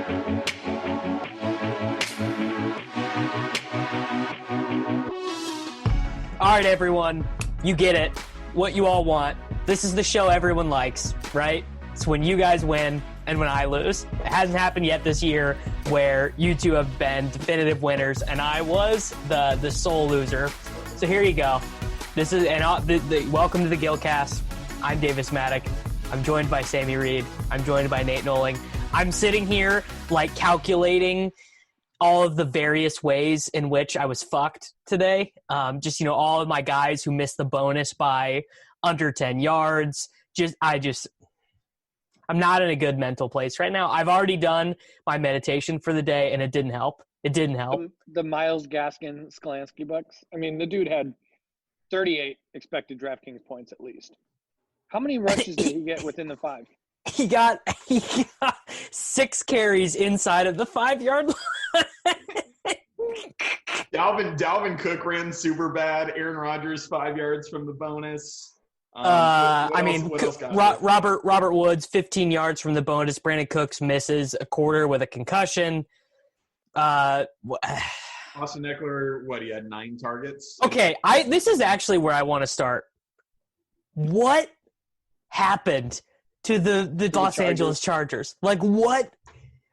All right, everyone, you get it. What you all want. This is the show everyone likes, right? It's when you guys win and when I lose. It hasn't happened yet this year where you two have been definitive winners and I was the sole loser. So here you go. This is welcome to the Gillcast. I'm Davis Maddock. I'm joined by Sammy Reed. I'm joined by Nate Noling. I'm sitting here like calculating all of the various ways in which I was fucked today. All of my guys who missed the bonus by under 10 yards. I'm not in a good mental place right now. I've already done my meditation for the day, and it didn't help. The Myles Gaskin Skolansky bucks. I mean, the dude had 38 expected DraftKings points at least. How many rushes did he get within the 5? He got 6 carries inside of the 5-yard line. Dalvin Cook ran super bad. Aaron Rodgers 5 yards from the bonus. Robert Woods 15 yards from the bonus. Brandon Cooks misses a quarter with a concussion. Austin Eckler, he had 9 targets. Okay, this is actually where I want to start. What happened to the Los Angeles Chargers? Like, what?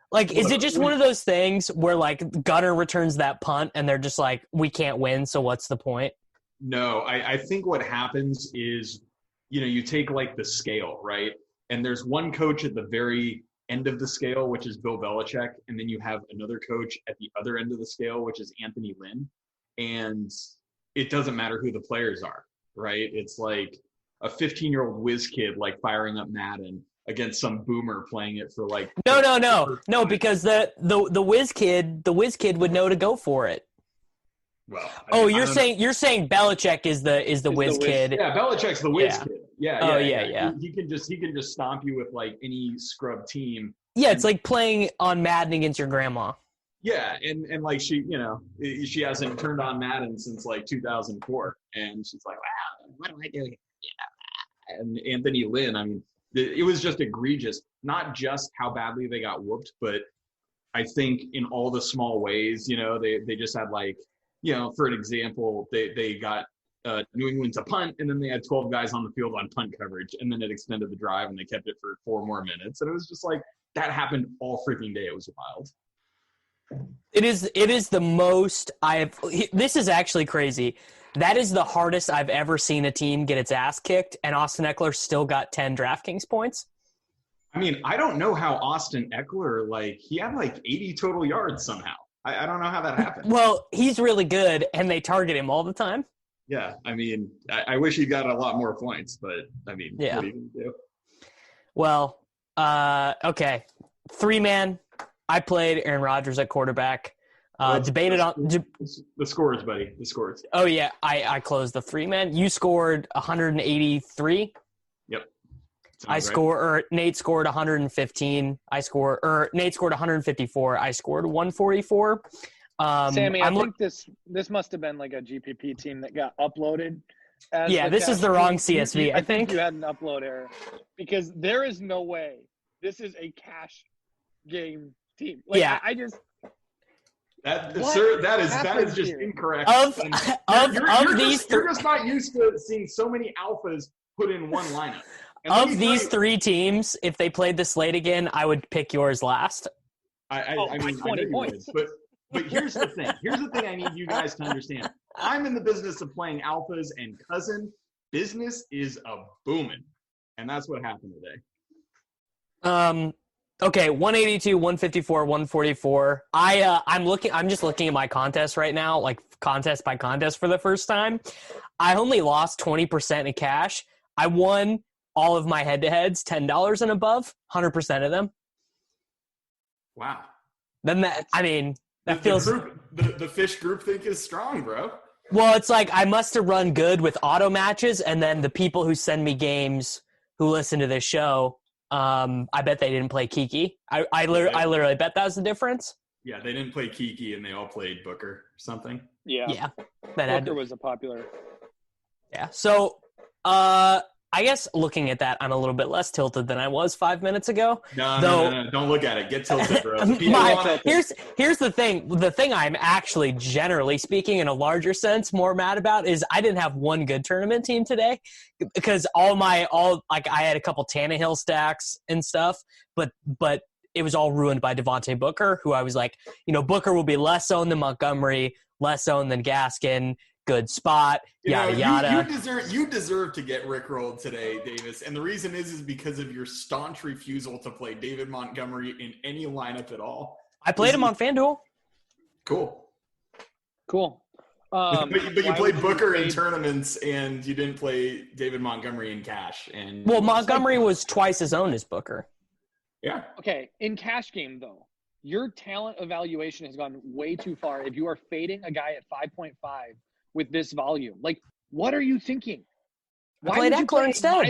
Like, is it just one of those things where, like, Gunner returns that punt and they're just like, we can't win, so what's the point? No, I think what happens is, you take, like, the scale, right? And there's one coach at the very end of the scale, which is Bill Belichick, and then you have another coach at the other end of the scale, which is Anthony Lynn. And it doesn't matter who the players are, right? It's like a 15-year-old whiz kid, like, firing up Madden against some boomer playing it for like no, because the whiz kid would know to go for it. Well, you're saying Belichick is the whiz kid. Yeah, Belichick's the whiz kid. Yeah. He can just stomp you with like any scrub team. Yeah, it's like playing on Madden against your grandma. Yeah, and like she hasn't turned on Madden since like 2004, and she's like, wow, what do I do here? Yeah, and Anthony Lynn, I mean, it was just egregious. Not just how badly they got whooped, but I think in all the small ways, they just had like, for an example, they got New England to punt, and then they had 12 guys on the field on punt coverage, and then it extended the drive, and they kept it for 4 more minutes. And it was just like, that happened all freaking day. It was wild. It is the most this is actually crazy. That is the hardest I've ever seen a team get its ass kicked, and Austin Eckler still got 10 DraftKings points. I mean, I don't know how Austin Eckler, he had 80 total yards somehow. I don't know how that happened. Well, he's really good, and they target him all the time. Yeah, I mean, I wish he got a lot more points, but, I mean, yeah. What are you going to do? Well, okay. 3-man. I played Aaron Rodgers at quarterback. Debated on the scores, buddy. The scores. Oh yeah, I closed the 3-man. You scored 183. Yep. Nate scored 115. Nate scored 154. I scored 144. Sammy, I think this must have been like a GPP team that got uploaded. This is the wrong CSV. I think you had an upload error because there is no way this is a cash game team. That is just incorrect. You're just not used to seeing so many alphas put in one lineup. Of these 3 teams, if they played the slate again, I would pick yours last. I mean, 20 points. But here's the thing. Here's the thing I need you guys to understand. I'm in the business of playing alphas, and cousin, business is a booming, and that's what happened today. Okay, 182, 154, 144. I'm just looking at my contest right now, like contest by contest for the first time. I only lost 20% in cash. I won all of my head-to-heads, $10 and above, 100% of them. Wow. Then that feels the fish group think is strong, bro. Well, it's like I must have run good with auto matches, and then the people who send me games who listen to this show, I bet they didn't play Kiki. I literally bet that was the difference. Yeah, they didn't play Kiki, and they all played Booker or something. Yeah. Booker was a popular. Yeah. So, I guess looking at that, I'm a little bit less tilted than I was 5 minutes ago. No. Don't look at it. Get tilted, bro. Here's the thing. The thing I'm actually, generally speaking, in a larger sense, more mad about is I didn't have one good tournament team today because I had a couple Tannehill stacks and stuff, but it was all ruined by Devontae Booker, who I was like, Booker will be less owned than Montgomery, less owned than Gaskin. Good spot, yada. You deserve to get rickrolled today, Davis. And the reason is because of your staunch refusal to play David Montgomery in any lineup at all. I played him on FanDuel. Cool. But you played Booker in tournaments, and you didn't play David Montgomery in cash. And Montgomery was twice as owned as Booker. Yeah. Okay, in cash game though, your talent evaluation has gone way too far. If you are fading a guy at 5.5. with this volume. Like, what are you thinking? Why played Eckler instead?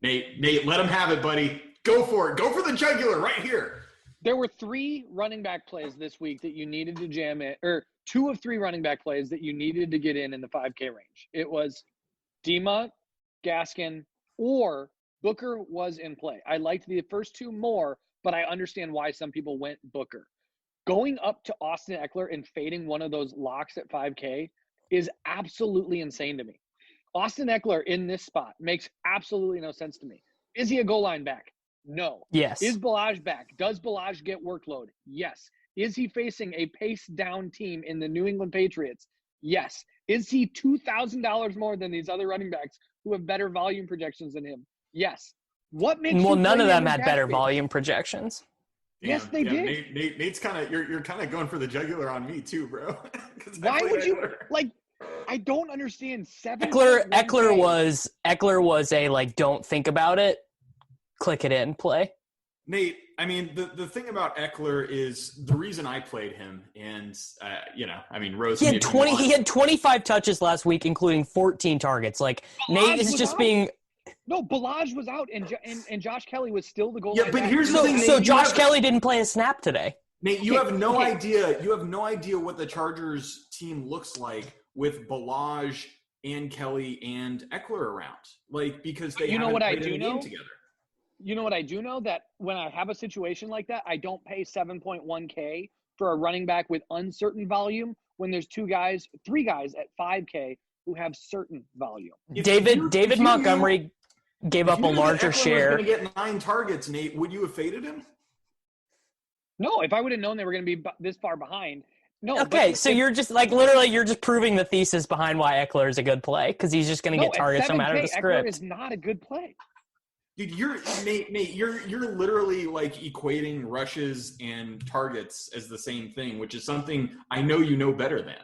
Nate, let him have it, buddy. Go for it. Go for the jugular right here. There were 3 running back plays this week that you needed to jam in, or 2 of 3 running back plays that you needed to get in the 5K range. It was Dima, Gaskin, or Booker was in play. I liked the first 2 more, but I understand why some people went Booker. Going up to Austin Eckler and fading one of those locks at 5K is absolutely insane to me. Austin Eckler in this spot makes absolutely no sense to me. Is he a goal line back? No. Yes. Is Balaj back? Does Balaj get workload? Yes. Is he facing a pace down team in the New England Patriots? Yes. Is he $2,000 more than these other running backs who have better volume projections than him? Yes. What makes none of them had better volume projections. Damn, yes, they did. Nate's kind of you're kind of going for the jugular on me too, bro. Why would you like? I don't understand. Eckler was a like don't think about it, click it in play. Nate, I mean the thing about Eckler is the reason I played him, and Rose. He had 25 touches last week, including 14 targets. Like Nate is just being. No, Balaj was out, and Josh Kelly was still the goal. Yeah, but here's the thing. So Josh Kelly didn't play a snap today. Nate, you have no idea. You have no idea what the Chargers team looks like with Balaj and Kelly and Eckler around. Like because they haven't played any game together. You know what I do know? That when I have a situation like that, I don't pay 7.1K for a running back with uncertain volume when there's 3 guys at 5K who have certain volume. David Montgomery gave up a larger share. Was going to get 9 targets, Nate. Would you have faded him? No, if I would have known they were going to be this far behind. No. Okay, so you're just like literally you're just proving the thesis behind why Eckler is a good play because he's just going to get targets no matter the script. Eckler is not a good play. Dude, Nate, you're literally like equating rushes and targets as the same thing, which is something I know you know better than.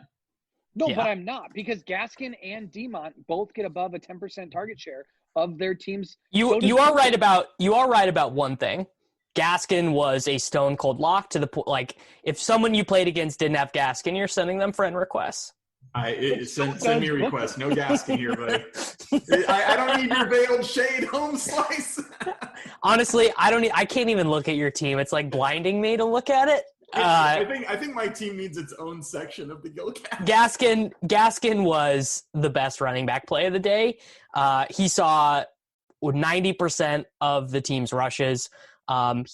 No, but I'm not because Gaskin and Demont both get above a 10% target share of their teams. You are right about one thing. Gaskin was a stone cold lock to the point. Like if someone you played against didn't have Gaskin, you're sending them friend requests. Send me a request. No Gaskin here, buddy. I don't need your veiled shade home slice. Honestly, I can't even look at your team. It's like blinding me to look at it. I think my team needs its own section of the Gillcast. Gaskin was the best running back play of the day. He saw 90% of the team's rushes.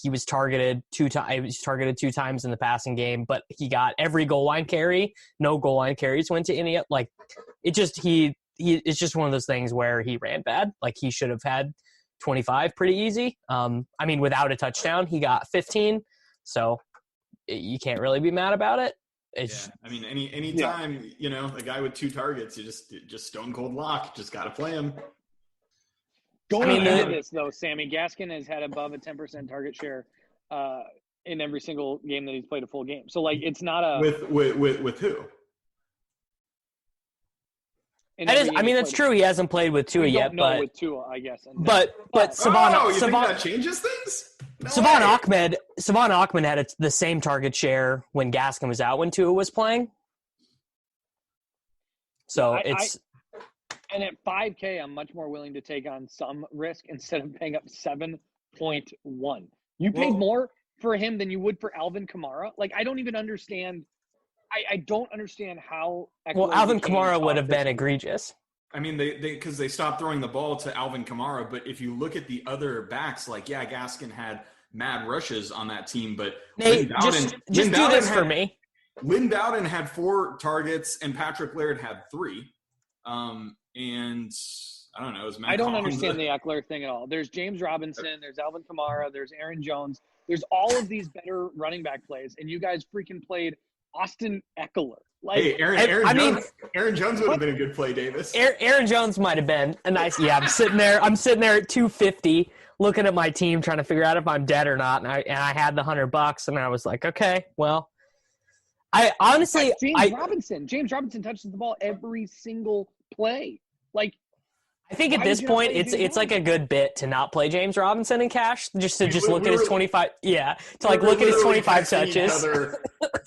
He was targeted 2 times. He was targeted 2 times in the passing game, but he got every goal line carry. No goal line carries went to any. Like it just it's just one of those things where he ran bad. Like he should have had 25 pretty easy. Without a touchdown, he got 15. So you can't really be mad about it. Any time a guy with 2 targets, you just stone cold lock. Just got to play him. Going into this though, Sammy Gaskin has had above a 10% target share in every single game that he's played a full game. So like it's not a with who? That's true. He hasn't played with Tua yet, but with Tua, I guess. But Savon, you think that changes things? No Savon Ahmed had the same target share when Gaskin was out when Tua was playing. So and at 5K, I'm much more willing to take on some risk instead of paying up 7.1. You paid more for him than you would for Alvin Kamara. Like I don't even understand. I don't understand how. Alvin Kamara would have been egregious. I mean, because they stopped throwing the ball to Alvin Kamara. But if you look at the other backs, like, yeah, Gaskin had mad rushes on that team, but Nate, just do this for me. Lynn Bowden had 4 targets, and Patrick Laird had 3. And I don't know. I don't understand the Eckler thing at all. There's James Robinson. There's Alvin Kamara. There's Aaron Jones. There's all of these better running back plays, and you guys freaking played Austin Eckler. Like, hey, Aaron Jones would have been a good play, Davis. Aaron Jones might have been a nice. Yeah, I'm sitting there at 250, looking at my team, trying to figure out if I'm dead or not, and I had the $100, and I was like, okay, well, I honestly, James Robinson touches the ball every single play. Like, I think at this point, it's like a good bit to not play James Robinson in cash, just look at his 25. Yeah, to like look at his 25 touches.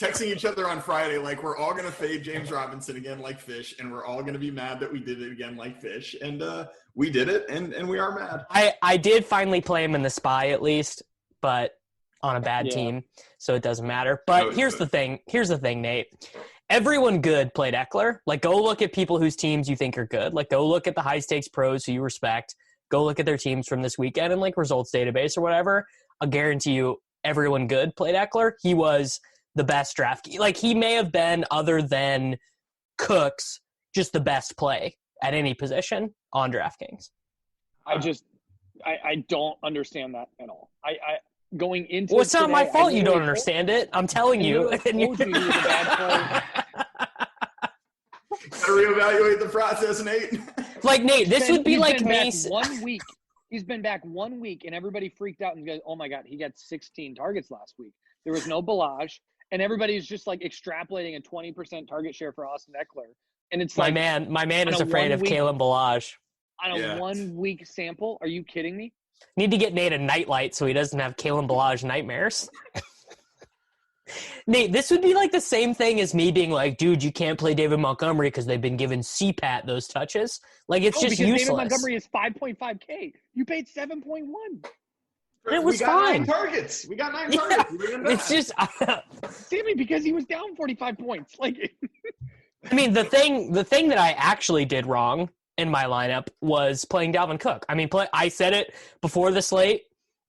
Texting each other on Friday, like, we're all gonna fade James Robinson again like fish, and we're all gonna be mad that we did it again like fish, and we did it, and we are mad. I did finally play him in the spy at least, but on a bad team, so it doesn't matter. But here's the thing, Nate. Everyone good played Eckler. Like, go look at people whose teams you think are good. Like, go look at the high-stakes pros who you respect. Go look at their teams from this weekend and, like, results database or whatever. I'll guarantee you everyone good played Eckler. He was the best draft. Like, he may have been, other than Cooks, just the best play at any position on DraftKings. I don't understand that at all. Going into it's not my fault you don't understand it. I'm telling you. I told you he was a bad play. Gotta reevaluate the process, Nate. Like, Nate, this would be like me. 1 week. He's been back 1 week, and everybody freaked out and goes, oh, my God, he got 16 targets last week. There was no Balaj, and everybody's just, like, extrapolating a 20% target share for Austin Eckler. And it's like – my man is afraid of Kalen Balaj. On a 1 week sample? Are you kidding me? Need to get Nate a nightlight so he doesn't have Kalen Balaj nightmares. Nate, this would be like the same thing as me being like, dude, you can't play David Montgomery because they've been giving CPAT those touches. Like, it's just useless. David Montgomery is 5.5K. You paid 7.1. It was fine. We got 9 targets. It's just Sammy, because he was down 45 points. Like, I mean, the thing that I actually did wrong in my lineup was playing Dalvin Cook. I mean, I said it before the slate.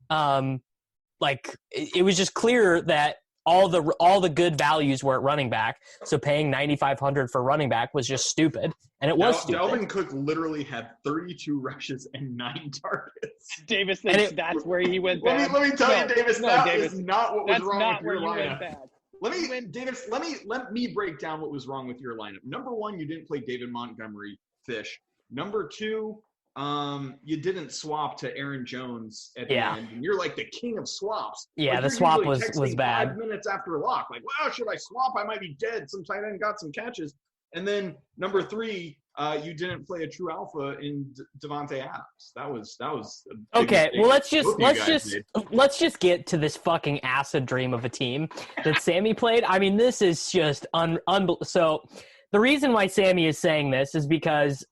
Like, it was just clear that all the good values were at running back. So paying $9,500 for running back was just stupid, and it was stupid. Dalvin Cook literally had 32 rushes and 9 targets. Davis thinks that's where he went bad. Let me tell you, Davis, Davis, is not what was wrong with your lineup. Davis, let me break down what was wrong with your lineup. Number 1, you didn't play David Montgomery, fish. Number 2, you didn't swap to Aaron Jones at the end, and you're like the king of swaps. Yeah, the swap was bad. 5 minutes after lock, like, wow, should I swap? I might be dead. Some tight end got some catches. And then number 3, you didn't play a true alpha in Devontae Adams. That was okay. Well, let's just get to this fucking acid dream of a team that Sammy played. I mean, this is just so. The reason why Sammy is saying this is because,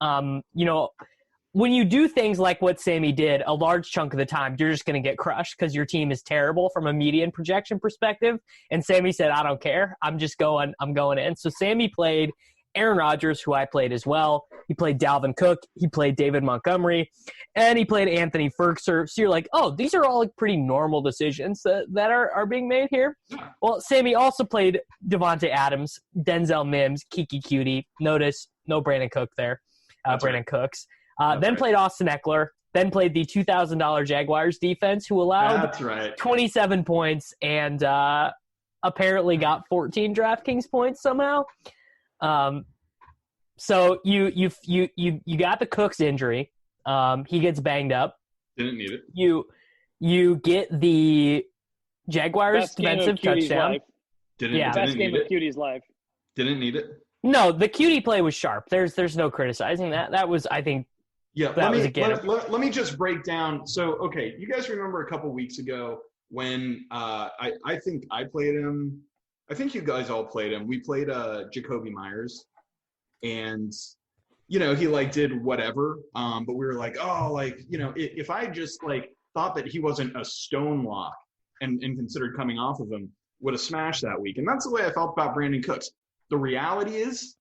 when you do things like what Sammy did, a large chunk of the time, you're just going to get crushed because your team is terrible from a median projection perspective. And Sammy said, I don't care. I'm going in. So Sammy played Aaron Rodgers, who I played as well. He played Dalvin Cook. He played David Montgomery. And he played Anthony Firkser. So you're like, oh, these are all like pretty normal decisions that are being made here. Well, Sammy also played Devontae Adams, Denzel Mims, Kiki Cutie. Notice no Brandon Cook there. Brandon Cooks. Then played Austin Eckler. Then played the $2,000 Jaguars defense, who allowed 27 points and apparently got 14 DraftKings points somehow. So you got the Cooks injury. He gets banged up. Didn't need it. You get the Jaguars defensive touchdown. Best game of Cutie's life. Didn't need it. No, the Cutie play was sharp. There's no criticizing that. That was, I think. Yeah, let me just break down. So, okay, you guys remember a couple weeks ago when I think I played him. I think you guys all played him. We played Jacoby Myers, and he like did whatever. But we were like, oh, like if I just like thought that he wasn't a stone lock and considered coming off of him, would have smashed that week. And that's the way I felt about Brandon Cooks. The reality is,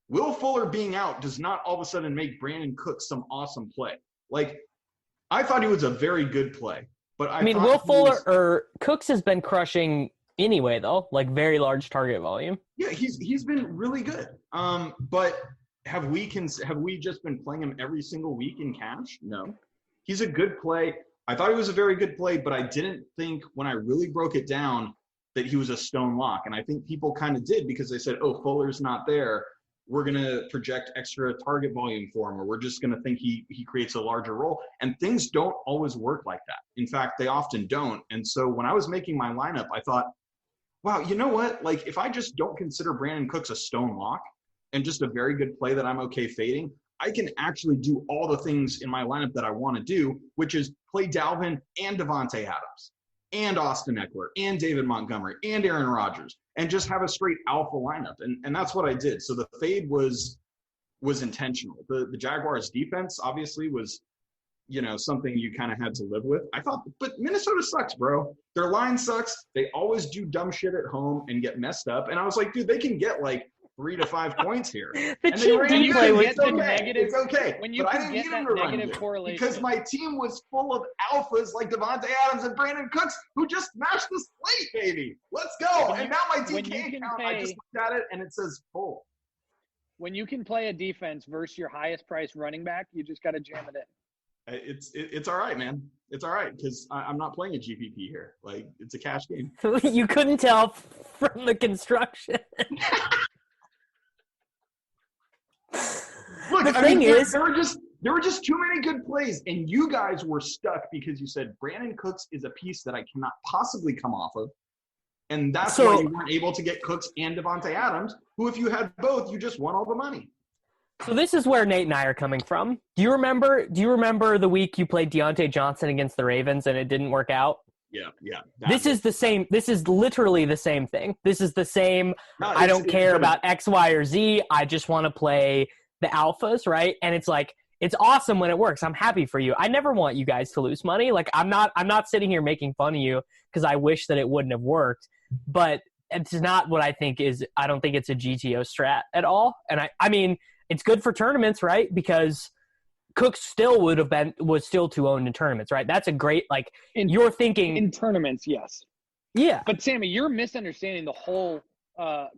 Will Fuller being out does not all of a sudden make Brandon Cooks some awesome play. Like, I thought he was a very good play, but I mean, Will Fuller or Cooks has been crushing anyway, though, like very large target volume. Yeah, he's been really good. But have we just been playing him every single week in cash? No. He's a good play. I thought he was a very good play, but I didn't think when I really broke it down that he was a stone lock. And I think people kind of did because they said, oh, Fuller's not there. We're going to project extra target volume for him, or we're just going to think he creates a larger role. And things don't always work like that. In fact, they often don't. And so when I was making my lineup, I thought, wow, you know what? Like, if I just don't consider Brandon Cooks a stone lock and just a very good play that I'm okay fading, I can actually do all the things in my lineup that I want to do, which is play Dalvin and Devontae Adams and Austin Eckler and David Montgomery and Aaron Rodgers and just have a straight alpha lineup. And that's what I did. So the fade was intentional. The Jaguars defense obviously was, something you kind of had to live with. I thought, but Minnesota sucks, bro. Their line sucks. They always do dumb shit at home and get messed up. And I was like, dude, they can get like 3 to 5 points here. The Chiefs didn't play with it's okay. When you but can I didn't get need that him to negative run correlation. because my team was full of alphas like Devontae Adams and Brandon Cooks who just smashed the slate, baby. Let's go. And now my DK account, I just looked at it and it says full. When you can play a defense versus your highest price running back, you just got to jam it in. It's all right, man. It's all right because I'm not playing a GPP here. Like, it's a cash game. You couldn't tell from the construction. Look, the thing is, there were just too many good plays, and you guys were stuck because you said Brandon Cooks is a piece that I cannot possibly come off of, and that's why you weren't able to get Cooks and Devontae Adams, who, if you had both, you just won all the money. So this is where Nate and I are coming from. Do you remember the week you played Deontay Johnson against the Ravens and it didn't work out? Yeah. This is the same. This is literally the same thing. This is the same. I don't care about X, Y, or Z. I just want to play the alphas, right? And it's like, it's awesome when it works. I'm happy for you. I never want you guys to lose money. Like, I'm not sitting here making fun of you because I wish that it wouldn't have worked. But it's not what I think is. I don't think it's a GTO strat at all. And I mean. It's good for tournaments, right? Because Cooks still was still to own in tournaments, right? That's a great, like, you're thinking. In tournaments, yes. Yeah. But, Sammy, you're misunderstanding the whole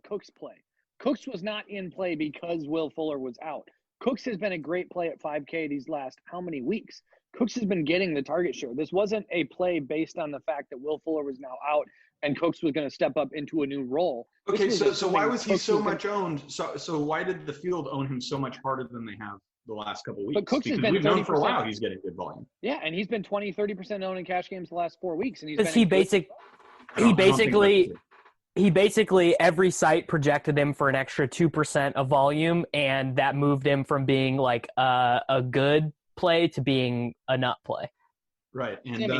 Cooks play. Cooks was not in play because Will Fuller was out. Cooks has been a great play at 5K these last how many weeks? Cooks has been getting the target share. This wasn't a play based on the fact that Will Fuller was now out and Cooks was going to step up into a new role. Okay, so why was he so much owned? So why did the field own him so much harder than they have the last couple of weeks? But Cooks has been we've known for a while he's getting good volume. Yeah, and he's been 20-30% owned in cash games the last 4 weeks, and he basically every site projected him for an extra 2% of volume, and that moved him from being like a good play to being a nut play. Right. And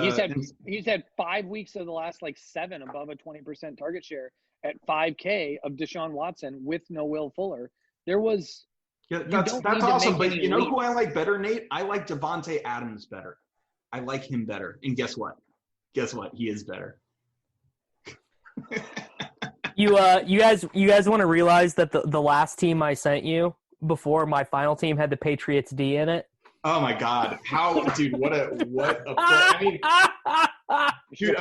he's had 5 weeks of the last like 7 above a 20% target share at 5K of Deshaun Watson with no Will Fuller. That's awesome. But you know who I like better, Nate? I like Devontae Adams better. I like him better. And guess what? He is better. You guys want to realize that the last team I sent you before my final team had the Patriots D in it? Oh my God! Dude? What a play! I mean, dude,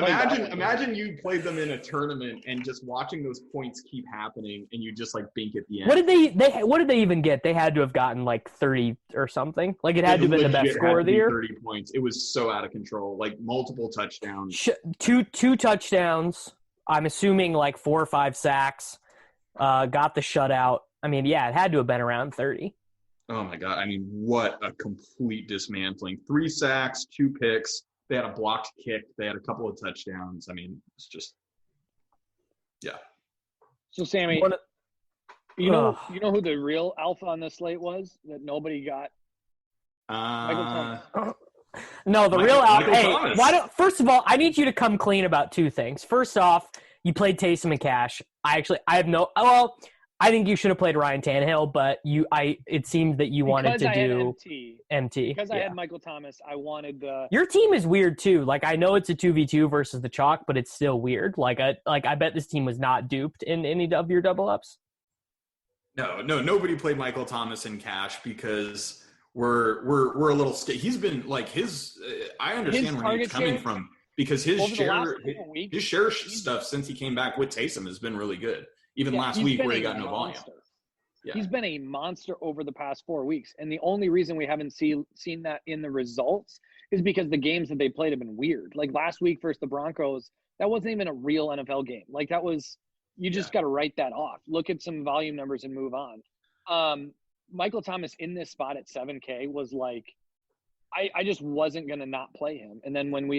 imagine you played them in a tournament and just watching those points keep happening, and you just like bink at the end. What did they even get? They had to have gotten like 30 or something. Like it had to have been the best score of the year. 30 points. It was so out of control. Like multiple touchdowns. Two touchdowns. I'm assuming like 4 or 5 sacks. Got the shutout. I mean, yeah, it had to have been around 30. Oh, my God. I mean, what a complete dismantling. 3 sacks, 2 picks. They had a blocked kick. They had a couple of touchdowns. I mean, it's just – yeah. So, Sammy, you know who the real alpha on this slate was that nobody got? Michael Thomas. No, the real alpha – hey, first of all, I need you to come clean about 2 things. First off, you played Taysom and Cash. I have no – well – I think you should have played Ryan Tannehill, but it seemed that you wanted to do MT. Because I had Michael Thomas, I wanted the. Your team is weird too. Like I know it's a 2v2 versus the chalk, but it's still weird. I bet this team was not duped in any of your double ups. No, nobody played Michael Thomas in cash because we're a little he's been like I understand where he's coming from because his share stuff since he came back with Taysom has been really good. Even last week where he got no volume. Yeah. He's been a monster over the past 4 weeks. And the only reason we haven't seen that in the results is because the games that they played have been weird. Like last week versus the Broncos, that wasn't even a real NFL game. Like that was, you just got to write that off. Look at some volume numbers and move on. Michael Thomas in this spot at 7K was like, I just wasn't going to not play him. And then when we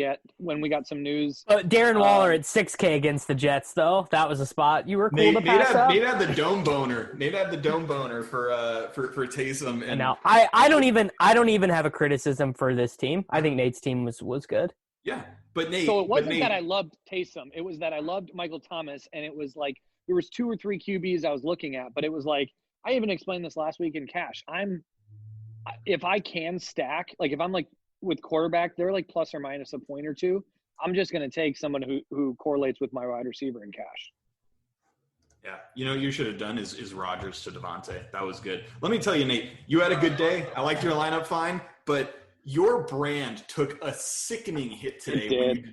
got some news. Darren Waller at 6K against the Jets, though. That was a spot you were cool to pass up. Nate had the dome boner. Nate had the dome boner for Taysom. And now I don't even have a criticism for this team. I think Nate's team was good. Yeah, but Nate. So it wasn't that I loved Taysom. It was that I loved Michael Thomas, and it was like there was 2 or 3 QBs I was looking at, but it was like I even explained this last week in cash. If I can stack, like if I'm like with quarterback, they're like plus or minus a point or two. I'm just going to take someone who correlates with my wide receiver in cash. Yeah. You know, you should have done is Rodgers to Devontae. That was good. Let me tell you, Nate, you had a good day. I liked your lineup fine, but your brand took a sickening hit today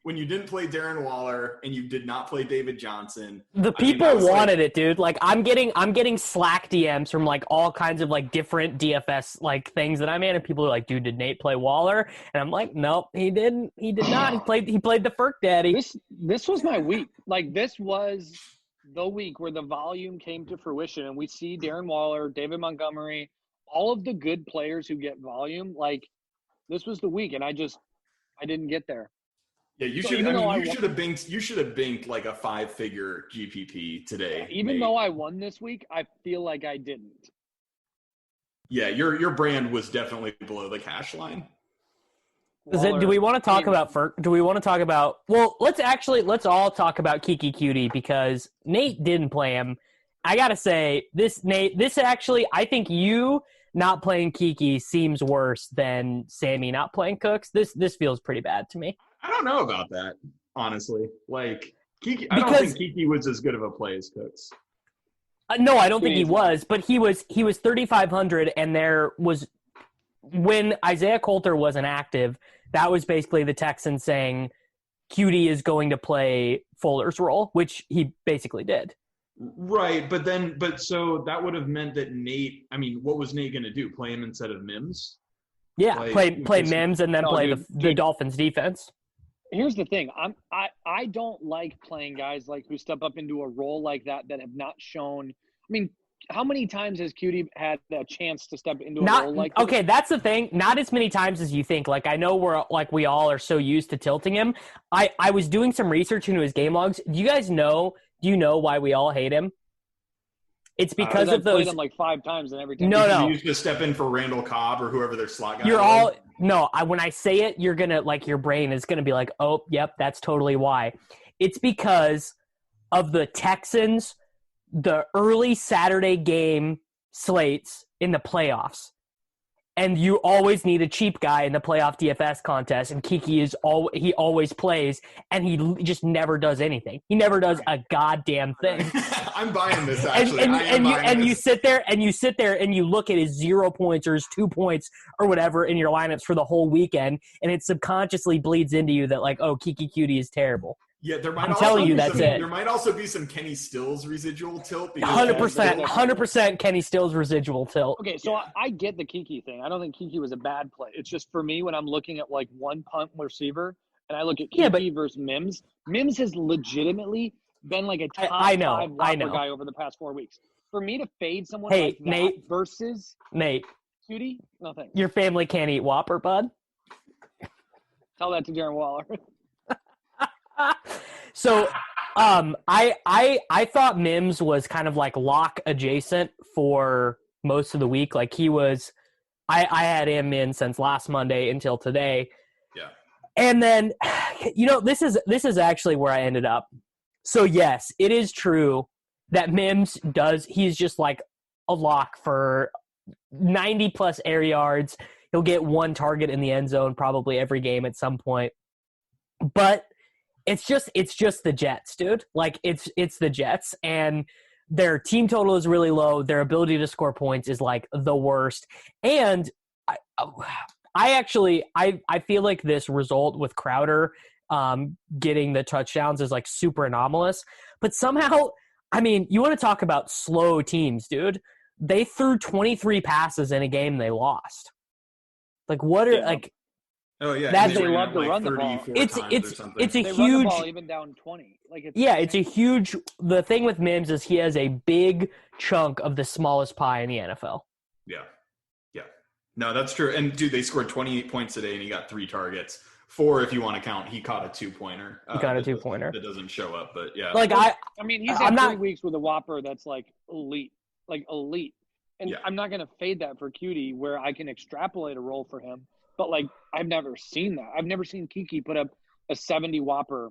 when you didn't play Darren Waller and you did not play David Johnson. The people wanted it, dude. Like I'm getting Slack DMs from like all kinds of like different DFS like things that I'm in, and people are like, dude, did Nate play Waller? And I'm like, nope, he didn't. He did not. He played the Firk Daddy. This was my week. Like this was the week where the volume came to fruition, and we see Darren Waller, David Montgomery, all of the good players who get volume. Like this was the week, and I didn't get there. Yeah, you should have banked like a 5-figure GPP today. Even though I won this week, I feel like I didn't. Yeah, your brand was definitely below the cash line. Do we want to talk about Firk? Do we want to talk about? Well, let's all talk about Kiki Cutie because Nate didn't play him. I gotta say, Nate, actually, I think you not playing Kiki seems worse than Sammy not playing Cooks. This feels pretty bad to me. I don't know about that, honestly. Like Kiki, I don't think Kiki was as good of a play as Cooks. No, I don't think he was, but he was 3,500, and there was when Isaiah Coulter wasn't active. That was basically the Texans saying Cutie is going to play Fuller's role, which he basically did. Right, but so that would have meant that Nate. I mean, what was Nate going to do? Play him instead of Mims? Yeah, play Mims and then play the Dolphins defense. Here's the thing. I don't like playing guys like who step up into a role like that have not shown. I mean, how many times has Cutie had a chance to step into a role like that? Okay, that's the thing. Not as many times as you think. Like I know we all are so used to tilting him. I was doing some research into his game logs. Do you know why we all hate him? It's because of those. Played him like 5 times and every time. No. You used to step in for Randall Cobb or whoever their slot guy. When I say it, you're gonna like your brain is gonna be like, oh, yep, that's totally why. It's because of the Texans, the early Saturday game slates in the playoffs, and you always need a cheap guy in the playoff DFS contest. And Kiki he always plays, and he just never does anything. He never does a goddamn thing. I'm buying this actually. You sit there and you look at his 0 points or his 2 points or whatever in your lineups for the whole weekend, and it subconsciously bleeds into you that like, oh, Kiki Cutie is terrible. Yeah, there might also be some Kenny Stills residual tilt. 100% Kenny Stills residual tilt. Okay, so I get the Kiki thing. I don't think Kiki was a bad play. It's just for me when I'm looking at like one punt receiver and I look at Kiki versus Mims. Mims has legitimately been like a top 5 whopper guy over the past 4 weeks. For me to fade someone like that Nate, versus Nate, Cutie, nothing. Your family can't eat Whopper, bud. Tell that to Darren Waller. So, I thought Mims was kind of like lock adjacent for most of the week. Like he was, I had him in since last Monday until today. Yeah. And then, this is actually where I ended up. So yes, it is true that Mims he's just like a lock for 90 plus air yards. He'll get one target in the end zone probably every game at some point. But it's just the Jets, dude. Like it's the Jets, and Their team total is really low. Their ability to score points is like the worst. And I feel like this result with Crowder getting the touchdowns is like super anomalous. But somehow, I mean, you want to talk about slow teams, dude. They threw 23 passes in a game they lost. Like what are like? Oh yeah, That's they love to run the ball. It's a They huge. run the ball even down 20. Like it's a huge. The thing with Mims is he has a big chunk of the smallest pie in the NFL. Yeah. No, that's true. And dude, they scored 28 points today, and he got 3 targets. 4 if you want to count. He caught a 2-pointer. He got a 2-pointer. That doesn't show up, but yeah. Like I mean, he's had 3 weeks with a Whopper that's like elite. And I'm not going to fade that for Cutie where I can extrapolate a role for him. But, like, I've never seen that. I've never seen Kiki put up a 70 Whopper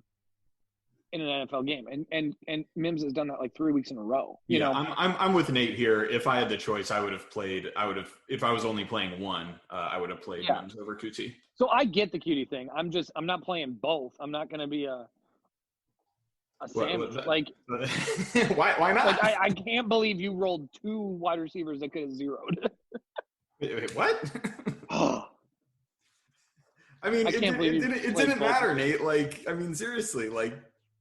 in an NFL game. And Mims has done that, like, 3 weeks in a row. You know? I'm with Nate here. If I had the choice, if I was only playing one, I would have played Mims over Cutie. So I get the Cutie thing. I'm not playing both. I'm not going to be a sandwich. Like, why not? Like, I can't believe you rolled 2 wide receivers that could have zeroed. Wait, what? I mean, it didn't matter, Nate. Like, I mean, seriously, like,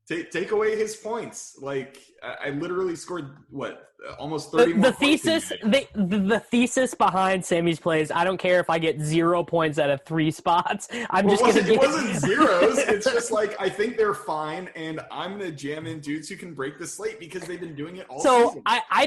take away his points. Like, I literally scored almost 30 more points. The thesis behind Sammy's plays. I don't care if I get 0 points out of 3 spots. It wasn't zeros. It's just like I think they're fine, and I'm gonna jam in dudes who can break the slate because they've been doing it all season. I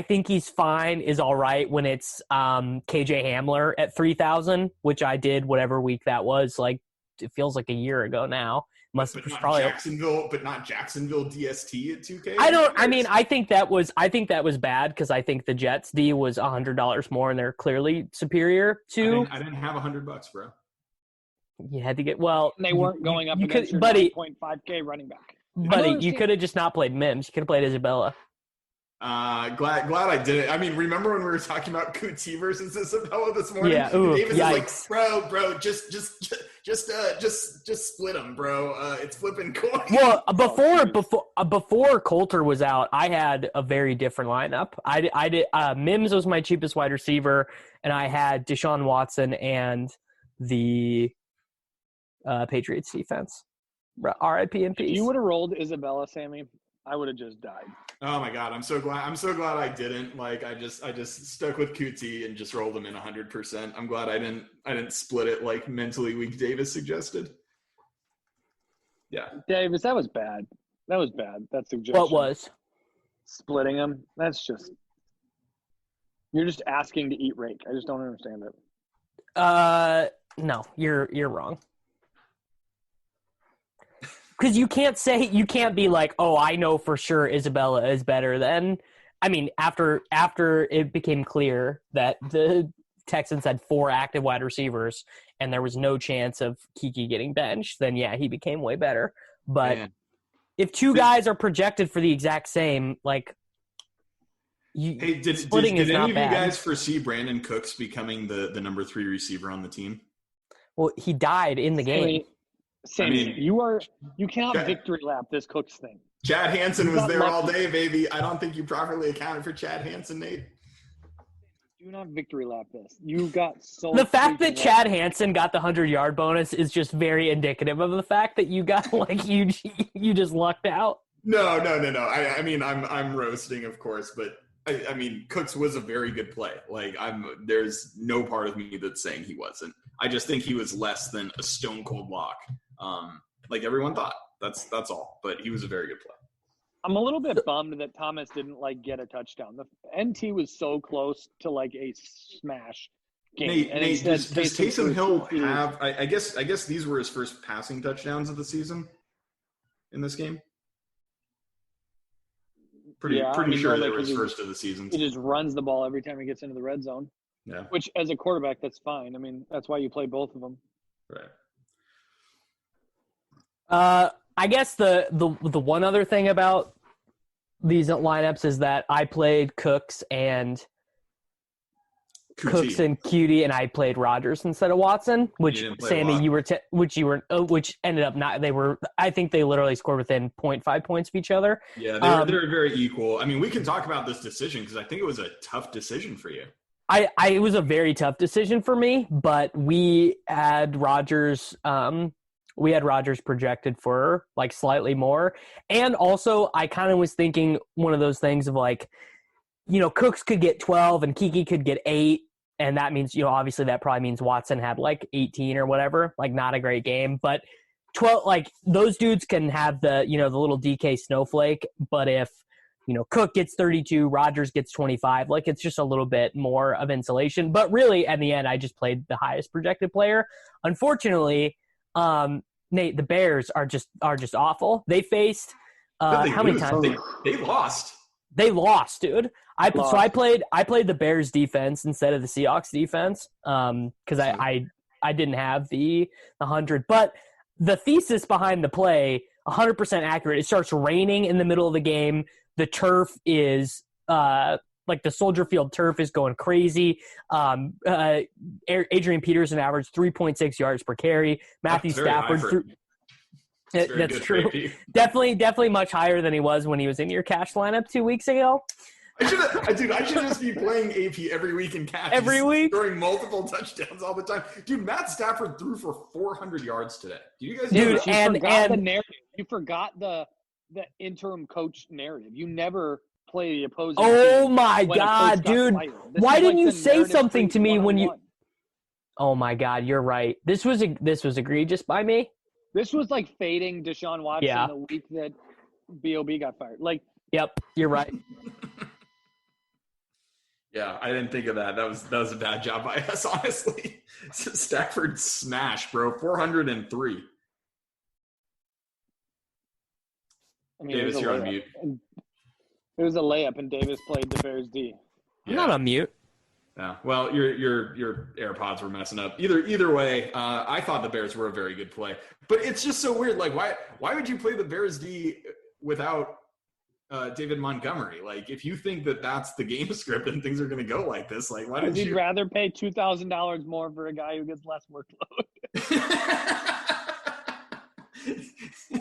think he's fine is all right when it's KJ Hamler at 3,000, which I did whatever week that was. Like it feels like a year ago now. Not Jacksonville DST at 2K. I think that was bad because I think the Jets D was $100 more and they're clearly superior to. I didn't have $100, bro. You had to get They weren't going up against your 9.5K running back. Buddy, you could have just not played Mims. You could have played Isabella. Glad I did it. I mean, remember when we were talking about Kuti versus Isabella this morning? Yeah, Davis yikes. is like, bro, just split them, bro. It's flipping coin. Well, before Coulter was out, I had a very different lineup. I did Mims was my cheapest wide receiver, and I had Deshaun Watson and the Patriots defense. R.I.P. in peace. If you would have rolled Isabella, Sammy, I would have just died. Oh my God, I'm so glad I didn't. Like I just stuck with QT and just rolled them in 100%. I'm glad I didn't split it like mentally weak Davis suggested. Yeah. Davis, that was bad. That suggestion. What was? Splitting them. That's just you're just asking to eat rake. I just don't understand it. No, you're wrong. Because you can't be like, oh, I know for sure Isabella is better than. I mean, after it became clear that the Texans had 4 active wide receivers and there was no chance of Kiki getting benched, then yeah, he became way better. But if 2 guys are projected for the exact same, like, splitting is not bad. Did any of you guys foresee Brandon Cooks becoming the number 3 receiver on the team? Well, he died in the game. Sammy, you cannot victory lap this Cooks thing. Chad Hansen was there all day, baby. I don't think you properly accounted for Chad Hansen, Nate. Do not victory lap this. You got so. The fact that Chad Hansen got the 100-yard bonus is just very indicative of the fact that you got you just lucked out. No. I mean, I'm roasting, of course, but I mean, Cooks was a very good play. Like, there's no part of me that's saying he wasn't. I just think he was less than a stone cold lock. Like everyone thought. That's all. But he was a very good play. I'm a little bit bummed that Thomas didn't get a touchdown. The NT was so close to a smash game. Nate, does Taysom Hill have? I guess these were his first passing touchdowns of the season in this game. Pretty sure they were his first of the season. He just runs the ball every time he gets into the red zone. Yeah. Which, as a quarterback, that's fine. I mean, that's why you play both of them. Right. I guess the one other thing about these lineups is that I played Cooks and Cooks and Cutie, and I played Rodgers instead of Watson, which Sammy, which ended up not. They were. I think they literally scored within 0.5 points of each other. Yeah, they're very equal. I mean, we can talk about this decision because I think it was a tough decision for you. It was a very tough decision for me, but we had Rodgers. We had Rodgers projected for like slightly more, and also I kind of was thinking one of those things of like, Cooks could get 12 and Kiki could get 8. And that means, obviously that probably means Watson had like 18 or whatever, like not a great game, but 12, like those dudes can have the, the little DK snowflake. But if, Cook gets 32, Rodgers gets 25, like it's just a little bit more of insulation. But really, in the end, I just played the highest projected player. Unfortunately, Nate, the Bears are just awful. They faced how many times? They lost. They lost, dude. I played the Bears defense instead of the Seahawks defense because I didn't have the 100. But the thesis behind the play, 100% accurate. It starts raining in the middle of the game. The turf is like the Soldier Field turf is going crazy. Adrian Peterson averaged 3.6 yards per carry. Matthew Stafford That's true. Definitely much higher than he was when he was in your cash lineup 2 weeks ago. I should just be playing AP every week in cash. Every week? Throwing multiple touchdowns all the time. Dude, Matt Stafford threw for 400 yards today. Do you guys know Dude, that? forgot the narrative. You forgot the interim coach narrative. You never play the opposing Oh my God, dude. Why didn't you say something to me when you – Oh my God, you're right. This was egregious by me. This was like fading Deshaun Watson the week that B.O.B. got fired. Like, yep, you're right. Yeah, I didn't think of that. That was a bad job by us, honestly. Stafford smash, bro. 403. I mean, Davis, you're on mute. It was a layup, and Davis played the Bears D. I'm not on mute. Yeah. Well, your AirPods were messing up. Either way, I thought the Bears were a very good play. But it's just so weird. Like, why would you play the Bears D without David Montgomery? Like, if you think that that's the game script and things are going to go like this, like, why did you? You'd rather pay $2,000 more for a guy who gets less workload.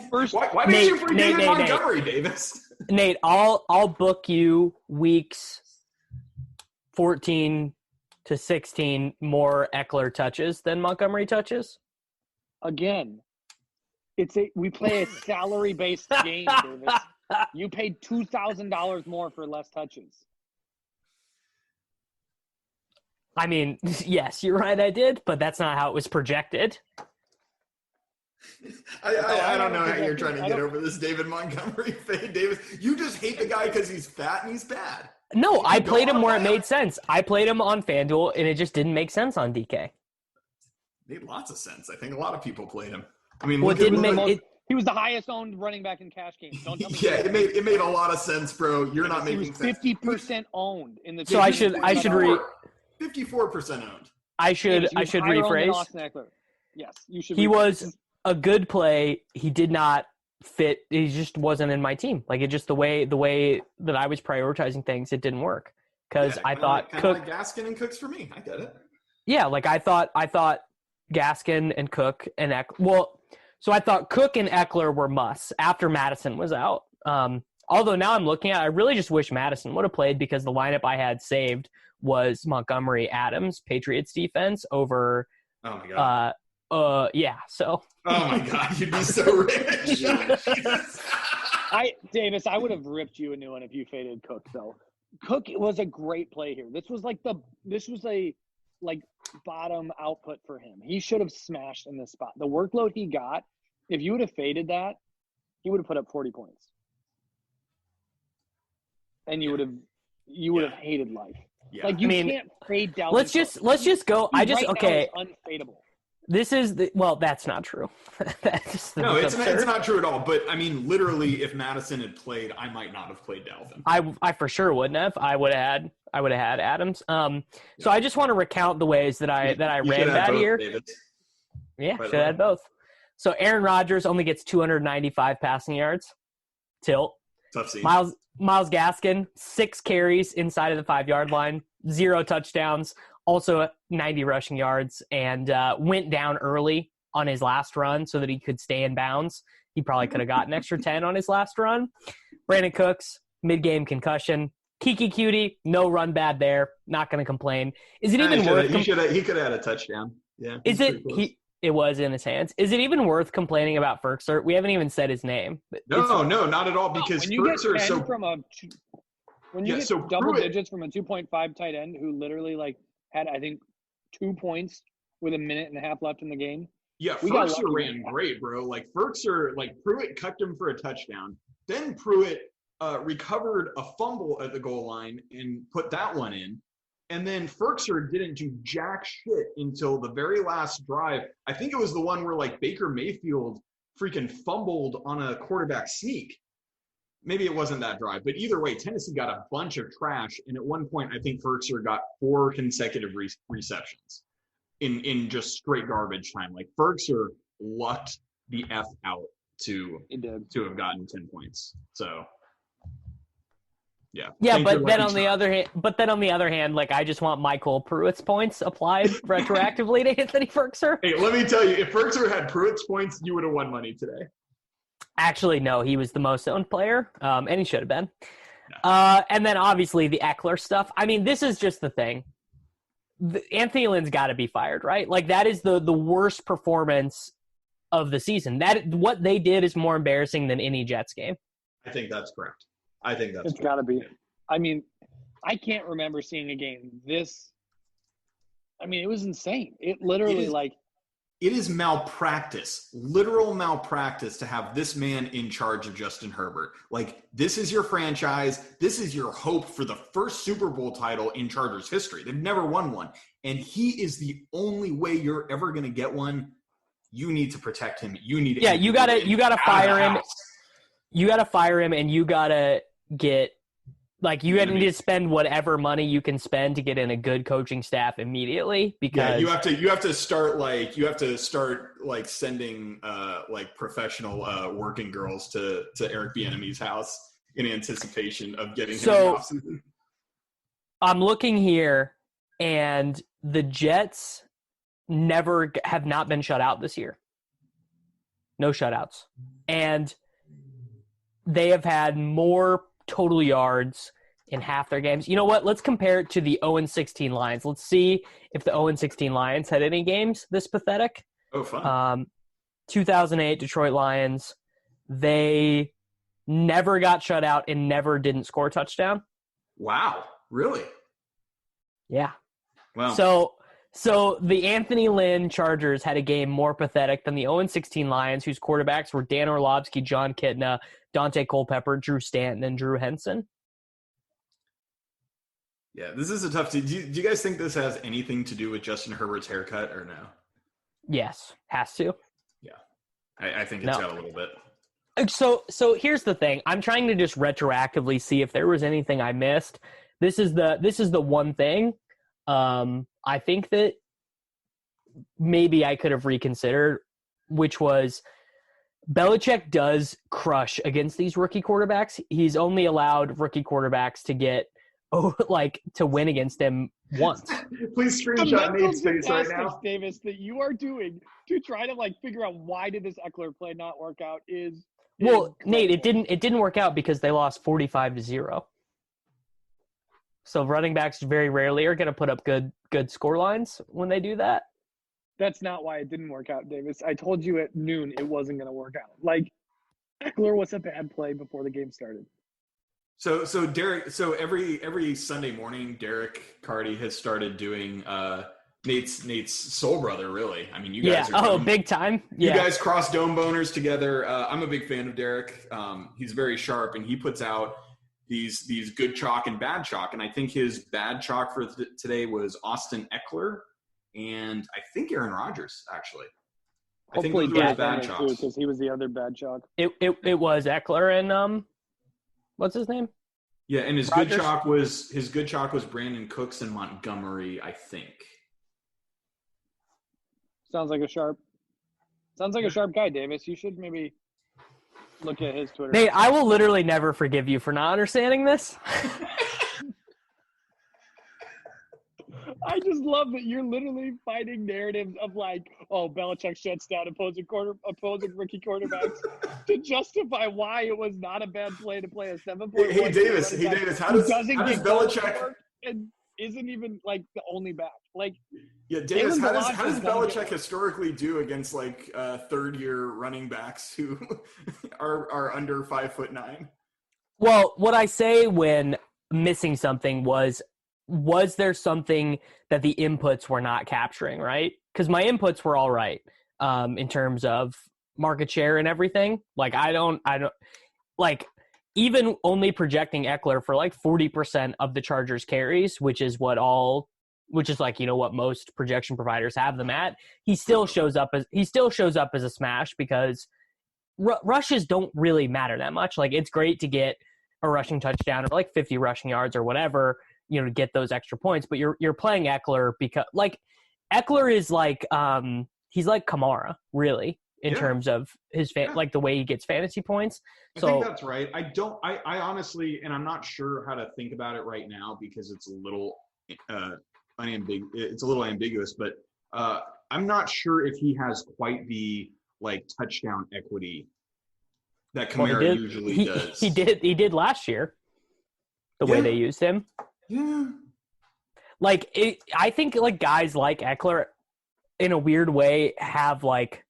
Why did you bring David Montgomery, Davis? Nate, I'll book you weeks 14 to 16 more Eckler touches than Montgomery touches. Again, we play a salary-based game, Davis. You paid $2,000 more for less touches. I mean, yes, you're right, I did, but that's not how it was projected. I don't know how you're trying to get over this David Montgomery fade, Davis. You just hate the guy because he's fat and he's bad. No, I played him where it made sense. I played him on FanDuel, and it just didn't make sense on DK. It made lots of sense. I think a lot of people played him. I mean, he was the highest owned running back in cash games. Don't tell me. Yeah, it made a lot of sense, bro. You're not making sense. 50% owned in the. So I should 54% owned. I should rephrase. Yes, you should. He was a good play. He did not fit. He just wasn't in my team. Like, it just the way that I was prioritizing things, it didn't work. Because I thought Cook, like Gaskin and Cooks for me. I get it. Yeah, like I thought Gaskin and Cook and so I thought Cook and Eckler were musts after Madison was out. Although now I'm looking at, I really just wish Madison would have played, because the lineup I had saved was Montgomery, Adams, Patriots defense over. Oh my God. So. Oh my God, you'd be so rich. Davis, I would have ripped you a new one if you faded Cook, though. Cook was a great play here. This was a bottom output for him. He should have smashed in this spot. The workload he got, if you would have faded that, he would have put up 40 points. And you would have hated life. Yeah. Like, can't fade Dalvin. Let's just go. Now is unfadable. This is that's not true. It's not true at all. But I mean, literally, if Madison had played, I might not have played Dalvin. I for sure wouldn't have. I would have had Adams. So I just want to recount the ways that I ran that here. Yeah, should have had both. So Aaron Rodgers only gets 295 passing yards. Tilt. Tough scene. Myles Gaskin, 6 carries inside of the 5-yard line, 0 touchdowns. also 90 rushing yards, and went down early on his last run so that he could stay in bounds. He probably could have got an extra 10 on his last run. Brandon Cooks, mid-game concussion. Kiki Cutie, no run bad there. Not going to complain. Is it even worth? He could have had a touchdown. Yeah. Is it? It was in his hands. Is it even worth complaining about Firkser? We haven't even said his name. No, not at all. Because when you get Firkser 10 so from a when you get double digits from a 2.5 tight end who literally like had I think 2 points with a minute and a half left in the game. Yeah, Firkser ran great, bro. Like Firkser, like Pruitt cucked him for a touchdown. Then Pruitt recovered a fumble at the goal line and put that one in. And then Firkser didn't do jack shit until the very last drive. I think it was the one where like Baker Mayfield freaking fumbled on a quarterback sneak. Maybe it wasn't that drive, but either way, Tennessee got a bunch of trash. And at one point, I think Firkser got 4 consecutive receptions in just straight garbage time. Like Firkser lucked the F out to have gotten 10 points. So yeah. Yeah, but then on the other hand, like I just want Michael Pruitt's points applied retroactively to Anthony Firkser. Hey, let me tell you, if Firkser had Pruitt's points, you would have won money today. Actually, no, he was the most owned player, and he should have been. And then obviously the Eckler stuff. I mean, this is just the thing. Anthony Lynn's got to be fired, right? Like that is the worst performance of the season. That what they did is more embarrassing than any Jets game. I think that's correct. It's got to be. I mean, I can't remember seeing a game this. I mean, it was insane. It literally It is malpractice, literal malpractice to have this man in charge of Justin Herbert. Like, this is your franchise. This is your hope for the first Super Bowl title in Chargers history. They've never won one. And he is the only way you're ever going to get one. You need to protect him. You gotta fire him. You gotta fire him, and you gotta get you need to spend whatever money you can spend to get in a good coaching staff immediately. Because you have to start sending professional working girls to Eric Bieniemy's house in anticipation of getting him off season. I'm looking here, and the Jets have not been shut out this year. No shutouts. And they have had more total yards in half their games. You know what? Let's compare it to the 0-16 Lions. Let's see if the 0-16 Lions had any games this pathetic. Oh, fun. 2008 Detroit Lions. They never got shut out and never didn't score a touchdown. Wow. Really? Yeah. Wow. So the Anthony Lynn Chargers had a game more pathetic than the 0-16 Lions, whose quarterbacks were Dan Orlovsky, John Kitna, Dante Culpepper, Drew Stanton, and Drew Henson. Yeah, this is a tough team. Do you guys think this has anything to do with Justin Herbert's haircut or no? Yes, has to. Yeah, I think it's got a little bit. So here's the thing. I'm trying to just retroactively see if there was anything I missed. This is the one thing. I think that maybe I could have reconsidered, which was Belichick does crush against these rookie quarterbacks. He's only allowed rookie quarterbacks to get to win against him once. Please screenshot Nate's face right now. Davis, that you are doing to try to figure out why did this Eckler play not work out is Nate, it didn't work out because they lost 45-0. So running backs very rarely are going to put up good score lines when they do that. That's not why it didn't work out, Davis. I told you at noon it wasn't going to work out. Eckler was a bad play before the game started. So Derek, every Sunday morning, Derek Carty has started doing Nate's soul brother. Really, I mean, you guys are big time. Yeah. You guys cross dome boners together. I'm a big fan of Derek. He's very sharp, and he puts out these good chalk and bad chalk. And I think his bad chalk for today was Austin Eckler and I think Aaron Rodgers, actually. Hopefully I think those were bad chalks. Because he was the other bad chalk. It was Eckler and what's his name? Yeah, and his Rodgers? good chalk was Brandon Cooks and Montgomery, I think. Sounds like a sharp guy, Davis. You should maybe look at his Twitter. Nate, I will literally never forgive you for not understanding this. I just love that you're literally fighting narratives of like, oh, Belichick shuts down opposing rookie quarterbacks to justify why it was not a bad play to play a 7-point. Hey Davis, how does Belichick and isn't even like the only back? Like, yeah, Davis, how does Belichick get historically do against like third-year running backs who are under 5'9"? Well, what I say when missing something was there something that the inputs were not capturing, right? Because my inputs were all right in terms of market share and everything. Like I don't like even only projecting Eckler for like 40% of the Chargers carries, which is like, what most projection providers have them at. He still shows up as a smash because rushes don't really matter that much. Like it's great to get a rushing touchdown or like 50 rushing yards or whatever, to get those extra points, but you're playing Eckler because like Eckler is like he's like Kamara really in terms of his like the way he gets fantasy points. I think that's right. I honestly, and I'm not sure how to think about it right now because it's a little ambiguous, but I'm not sure if he has quite the like touchdown equity that Kamara usually does. He did last year. The way they used him. Yeah. Like I think like guys like Eckler in a weird way have like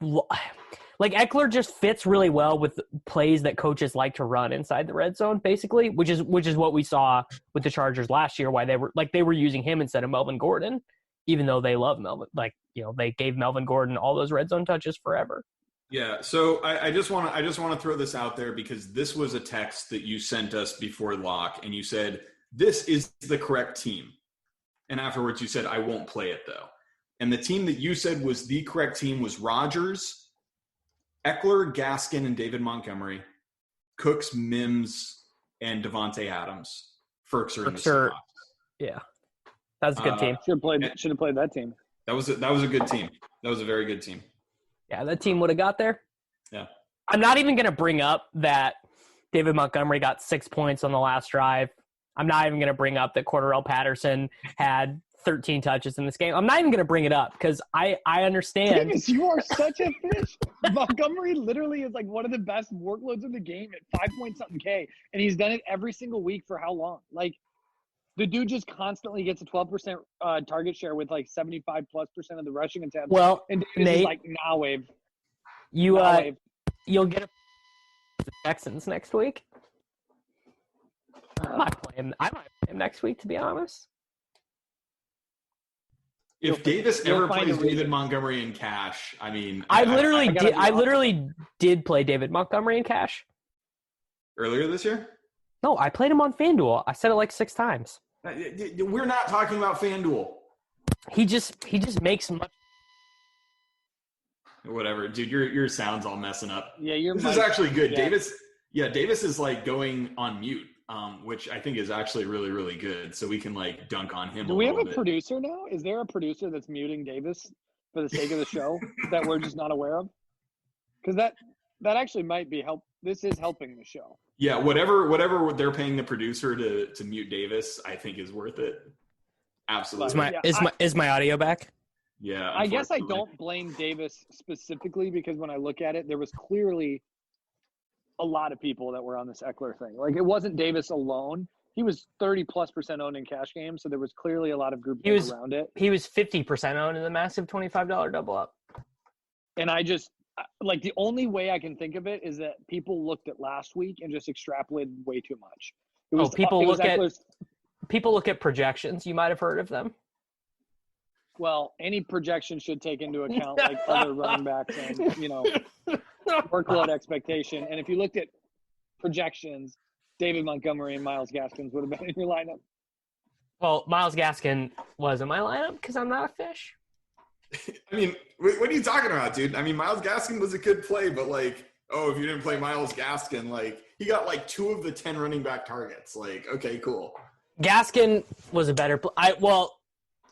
Eckler just fits really well with plays that coaches like to run inside the red zone, basically, which is what we saw with the Chargers last year, why they were using him instead of Melvin Gordon, even though they love Melvin. Like, they gave Melvin Gordon all those red zone touches forever. Yeah, so I just want to throw this out there because this was a text that you sent us before lock, and you said this is the correct team, and afterwards you said I won't play it though. And the team that you said was the correct team was Rodgers, Eckler, Gaskin, and David Montgomery, Cooks, Mims, and Devontae Adams. Firkser. Yeah, that's a good team. Should have played that team. That was a good team. That was a very good team. Yeah, that team would have got there. Yeah. I'm not even going to bring up that David Montgomery got 6 points on the last drive. I'm not even going to bring up that Cordarrelle Patterson had 13 touches in this game. I'm not even going to bring it up because I understand. Davis, you are such a fish. Montgomery literally is like one of the best workloads in the game at 5-point-something K, and he's done it every single week for how long? Like, the dude just constantly gets a 12% target share with like 75+% of the rushing attempts. Well, and Davis Nate, is like, nah, wave. You'll get the Texans next week. I might play him next week, to be honest. If Davis ever plays David Montgomery in cash, I mean, I literally did play David Montgomery in cash earlier this year. No, I played him on FanDuel. I said it like 6 times. We're not talking about FanDuel. He just makes much. Whatever, dude. Your sound's all messing up. Yeah, This is actually good. Yeah. Davis is like going on mute, which I think is actually really, really good. So we can like dunk on him. Do we have a producer now? Is there a producer that's muting Davis for the sake of the show that we're just not aware of? Because that actually might be help. This is helping the show. Yeah, whatever they're paying the producer to mute Davis, I think is worth it. Absolutely. Is my audio back? Yeah. I guess I don't blame Davis specifically because when I look at it, there was clearly a lot of people that were on this Eckler thing. Like, it wasn't Davis alone. He was 30+% owned in cash games, so there was clearly a lot of group around it. He was 50% owned in the massive $25 double up. And I just like the only way I can think of it is that people looked at last week and just extrapolated way too much. People look at projections. You might have heard of them. Well, any projection should take into account like other running backs and workload expectation. And if you looked at projections, David Montgomery and Myles Gaskin would have been in your lineup. Well, Myles Gaskin was in my lineup because I'm not a fish. I mean, what are you talking about, dude? I mean, Myles Gaskin was a good play, but like, if you didn't play Myles Gaskin, like he got like 2 of the 10 running back targets. Like, okay, cool. Gaskin was a better play.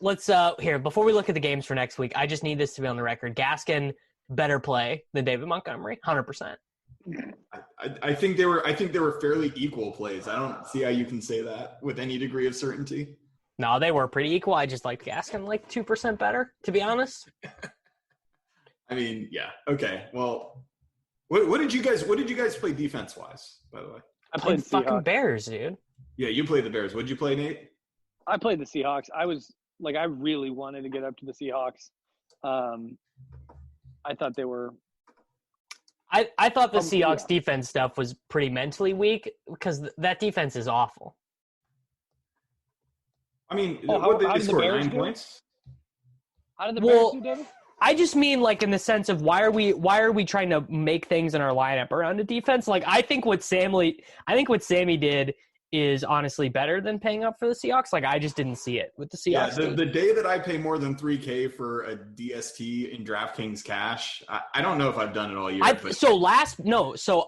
Let's here before we look at the games for next week. I just need this to be on the record. Gaskin better play than David Montgomery, 100%. I think they were fairly equal plays. I don't see how you can say that with any degree of certainty. No, they were pretty equal. I just liked Gaskin like 2% better, to be honest. I mean, yeah. Okay. Well, what did you guys play defense wise, by the way? I played the fucking Seahawks. Bears, dude. Yeah, you played the Bears. What did you play, Nate? I played the Seahawks. I really wanted to get up to the Seahawks. I thought they were. I thought the Seahawks defense stuff was pretty mentally weak because that defense is awful. I mean, how they did the score Bears 9 do? points? How did the Bears do, David? I just mean like in the sense of why are we trying to make things in our lineup around a defense? Like I think what Sammy did is honestly better than paying up for the Seahawks. Like I just didn't see it with the Seahawks. Yeah, the day that I pay more than $3,000 for a DST in DraftKings cash, I don't know if I've done it all year. So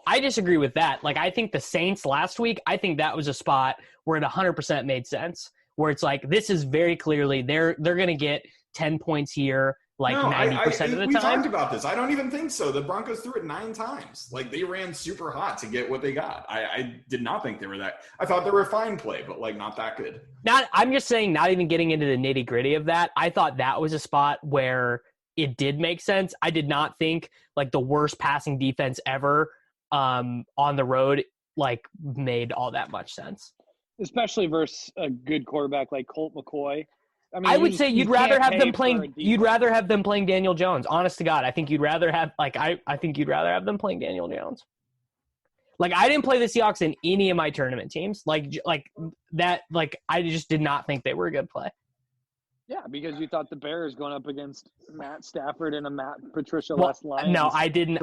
I disagree with that. Like I think the Saints last week, I think that was a spot where it 100% made sense. Where it's like this is very clearly they're going to get 10 points here. Like 90% of the time. We talked about this. I don't even think so. The Broncos threw it 9 times. Like they ran super hot to get what they got. I did not think they were that. I thought they were a fine play, but like not that good. I'm just saying, not even getting into the nitty gritty of that. I thought that was a spot where it did make sense. I did not think like the worst passing defense ever on the road like made all that much sense. Especially versus a good quarterback like Colt McCoy. I would say you'd rather have them playing. You'd rather have them playing Daniel Jones. Honest to God, I think you'd rather have I think you'd rather have them playing Daniel Jones. Like I didn't play the Seahawks in any of my tournament teams. Like that. Like I just did not think they were a good play. Yeah, because you thought the Bears going up against Matt Stafford and a Matt Patricia-less Lions. No, I didn't.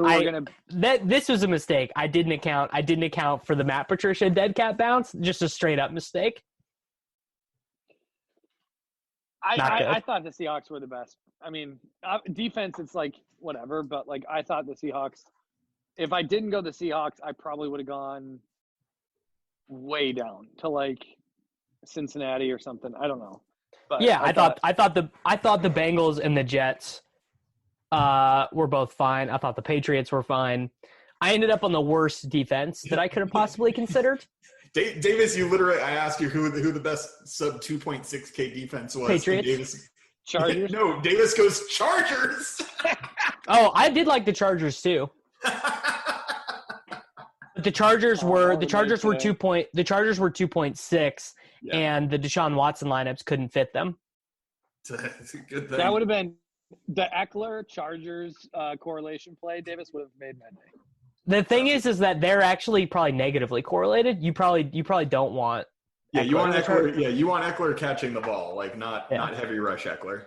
This was a mistake. I didn't account for the Matt Patricia dead cat bounce. Just a straight up mistake. I thought the Seahawks were the best. I mean, defense, it's like whatever, but like I thought the Seahawks. If I didn't go the Seahawks, I probably would have gone way down to like Cincinnati or something. I don't know. But yeah, I thought the Bengals and the Jets were both fine. I thought the Patriots were fine. I ended up on the worst defense that I could have possibly considered. Davis, I asked you who the best sub 2.6K defense was. Patriots. Davis, Chargers. No, Davis goes Chargers. Oh, I did like the Chargers too. But the Chargers were 2.6, yeah. And the Deshaun Watson lineups couldn't fit them. That's a good thing. That would have been the Eckler Chargers correlation play. Davis would have made my day. The thing is that they're actually probably negatively correlated. You probably don't want. Yeah, you want Eckler. Yeah, you want Eckler catching the ball, like not heavy rush Eckler.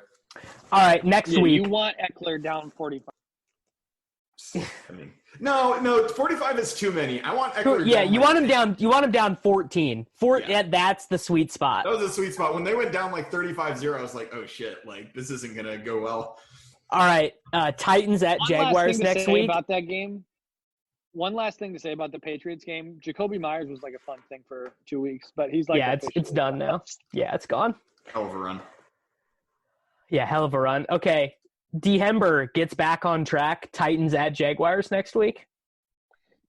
All right, next week. You want Eckler down 45. I mean, no, 45 is too many. I want Eckler. Yeah, you want him down. You want him down 14. That's the sweet spot. That was a sweet spot. When they went down like 35-0, I was like, oh shit, like this isn't gonna go well. All right, Titans at Jaguars next week. About that game. One last thing to say about the Patriots game. Jacoby Myers was like a fun thing for 2 weeks, but he's like, it's done now. Yeah, it's gone. Hell of a run. Yeah, hell of a run. Okay. D. Hember gets back on track. Titans at Jaguars next week.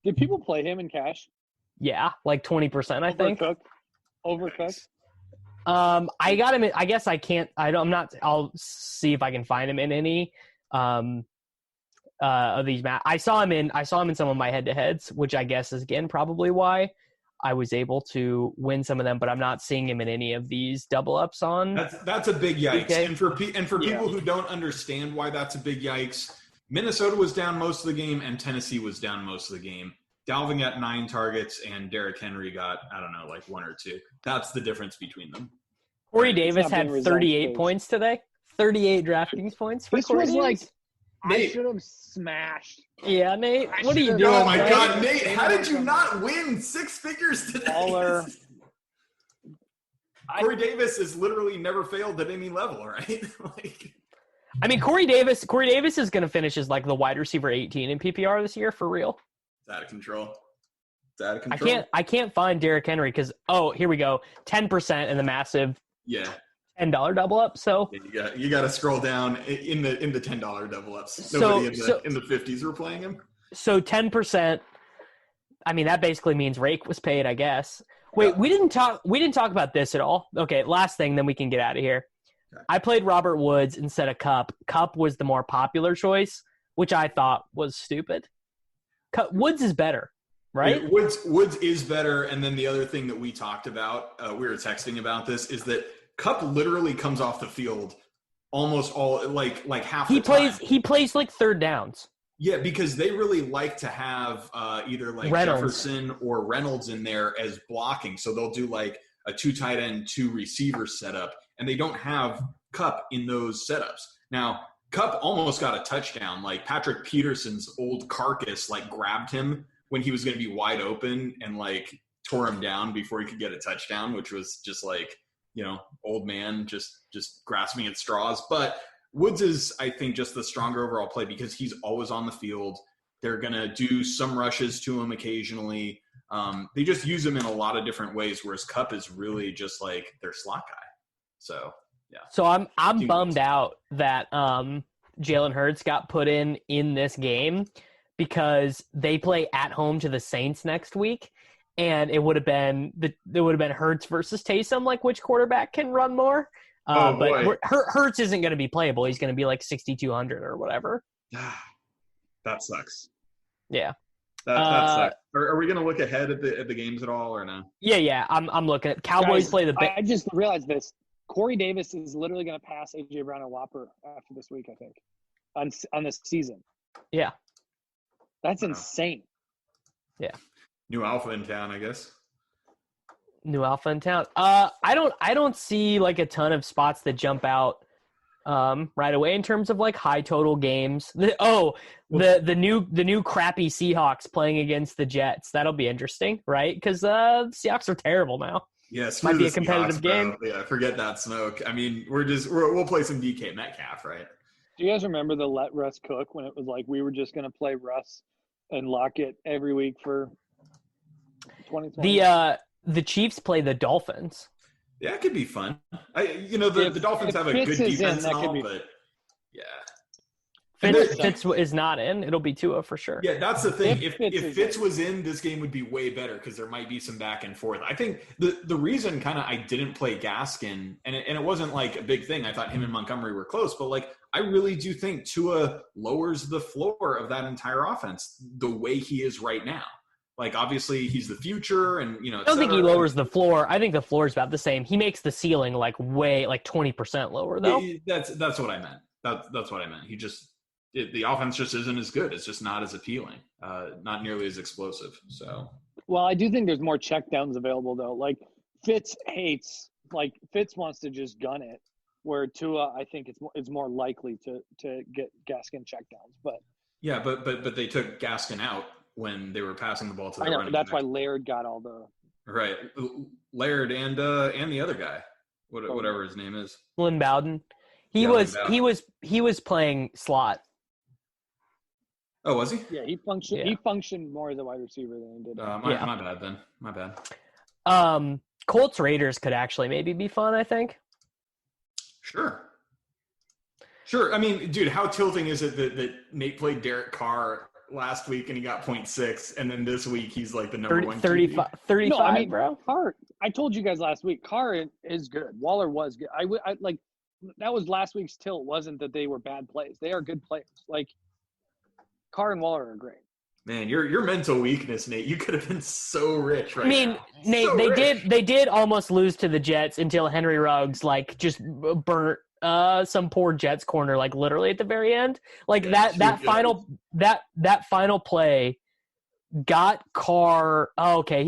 Did people play him in cash? Yeah, like 20%, I think. Overcooked. I got him. I guess I can't. I'll see if I can find him in any of these matches. I saw him in some of my head-to-heads, which I guess is again probably why I was able to win some of them. But I'm not seeing him in any of these double ups on. That's a big yikes. Okay. And for people who don't understand why that's a big yikes, Minnesota was down most of the game and Tennessee was down most of the game. Dalvin got 9 targets and Derrick Henry got, I don't know, like 1 or 2. That's the difference between them. Corey Davis had 38 points today. 38 DraftKings points for Corey Davis. Like I should have smashed. Yeah, Nate. What are you doing? Oh my God, Nate! How did you not win 6 figures today? Corey Davis has literally never failed at any level, right? I mean, Corey Davis is going to finish as like the wide receiver 18 in PPR this year for real. It's out of control. I can't find Derrick Henry because here we go, 10% in the massive $10 double up. So you got to scroll down in the $10 double ups. Nobody in the 50s were playing him. So 10%. I mean, that basically means Rake was paid, I guess. Wait, we didn't talk about this at all. Okay, last thing, then we can get out of here. Okay. I played Robert Woods instead of Cup. Cup was the more popular choice, which I thought was stupid. Woods is better, right? Yeah, Woods is better. And then the other thing that we talked about, we were texting about this, is that Cup literally comes off the field almost all like half the time. He plays like third downs. Yeah, because they really like to have either like Reynolds. Jefferson or Reynolds in there as blocking. So they'll do like a 2 tight end, 2 receiver setup, and they don't have Cup in those setups. Now, Cup almost got a touchdown. Like Patrick Peterson's old carcass like grabbed him when he was going to be wide open and like tore him down before he could get a touchdown, which was just like, old man just grasping at straws. But Woods is, I think, just the stronger overall play because he's always on the field. They're going to do some rushes to him occasionally. They just use him in a lot of different ways, whereas Cup is really just like their slot guy. So, yeah. So I'm bummed out that Jalen Hurts got put in this game because they play at home to the Saints next week, and it would have been Hurts versus Taysom, like which quarterback can run more. But Hurts isn't going to be playable. He's going to be like 6,200 or whatever. That sucks. Yeah. That sucks. Are we going to look ahead at the games at all or no? Yeah. I'm looking at Cowboys. Guys, play the. I just realized this. Corey Davis is literally going to pass AJ Brown and Whopper after this week, I think, on this season. Yeah. That's insane. Yeah. New alpha in town, I guess. New alpha in town. I don't see like a ton of spots that jump out right away in terms of like high total games. The new crappy Seahawks playing against the Jets. That'll be interesting, right? Because the Seahawks are terrible now. Yes, might be a competitive game. Yeah, forget that smoke. I mean, we'll play some DK Metcalf, right? Do you guys remember the Let Russ Cook when it was like we were just going to play Russ and lock it every week for 2020? The Chiefs play the Dolphins. Yeah, it could be fun. The Dolphins have a good defense and all, but yeah. Fitz is not in. It'll be Tua for sure. Yeah, that's the thing. If Fitz in. was in, this game would be way better because there might be some back and forth. I think the reason kind of I didn't play Gaskin, and it wasn't like a big thing. I thought him and Montgomery were close, but like I really do think Tua lowers the floor of that entire offense the way he is right now. Like, obviously, he's the future, and, I don't think he lowers the floor. I think the floor is about the same. He makes the ceiling, like, 20% lower, though. That's what I meant. That's what I meant. The offense just isn't as good. It's just not as appealing, not nearly as explosive. So, well, I do think there's more checkdowns available, though. Like, Fitz wants to just gun it, where Tua, I think it's more likely to get Gaskin checkdowns. But yeah, but they took Gaskin out when they were passing the ball to the running back. That's why Laird got all the right. Laird and the other guy, whatever his name is, Lynn Bowden. He was playing slot. Oh, was he? Yeah, he functioned. Yeah. He functioned more as a wide receiver than he did. My bad then. My bad. Colts Raiders could actually maybe be fun. I think. Sure. I mean, dude, how tilting is it that Nate played Derek Carr last week and he got 0.6, and then this week he's like the number 1 35, no, I mean, bro. Carr, I told you guys last week, Carr is good. Waller was good. I like that was last week's tilt. Wasn't that they were bad plays? They are good players. Like Carr and Waller are great. Man, your mental weakness, Nate. You could have been so rich right now. I mean, Nate, they did almost lose to the Jets until Henry Ruggs like just burnt some poor Jets corner like literally at the very end. Like that final play got Carr. Oh, okay,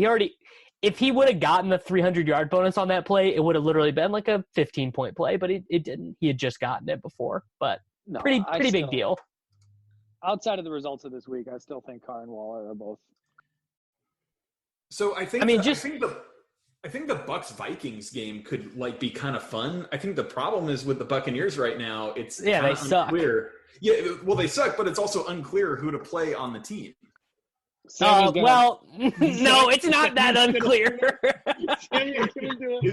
if he would have gotten the 300-yard bonus on that play, it would have literally been like a 15-point play, but it didn't. He had just gotten it before, but pretty big deal. Outside of the results of this week, I still think Carr and Waller are both. So I think the Bucs Vikings game could like be kind of fun. I think the problem is with the Buccaneers right now. It's they suck. Unclear. Yeah, well, they suck, but it's also unclear who to play on the team. No, it's not that unclear.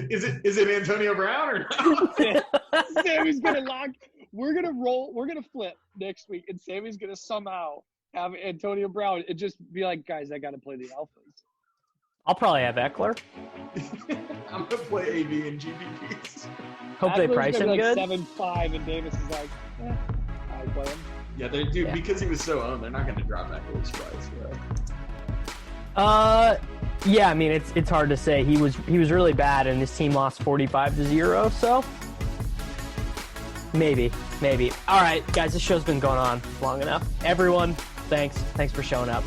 Is it Antonio Brown or no? Sammy's gonna lock. We're gonna flip next week, and Sammy's gonna somehow have Antonio Brown and just be like, guys, I gotta play the Alphas. I'll probably have Eckler. I'm gonna play AV and GPPs. Hope they Eckler's price gonna him be like good. 7.5, and Davis is like, I play him. Yeah, because he was so owned, they're not gonna drop that Davis price. Yeah, I mean it's hard to say. He was really bad, and his team lost 45-0. So maybe. All right, guys, this show's been going on long enough. Everyone, thanks for showing up.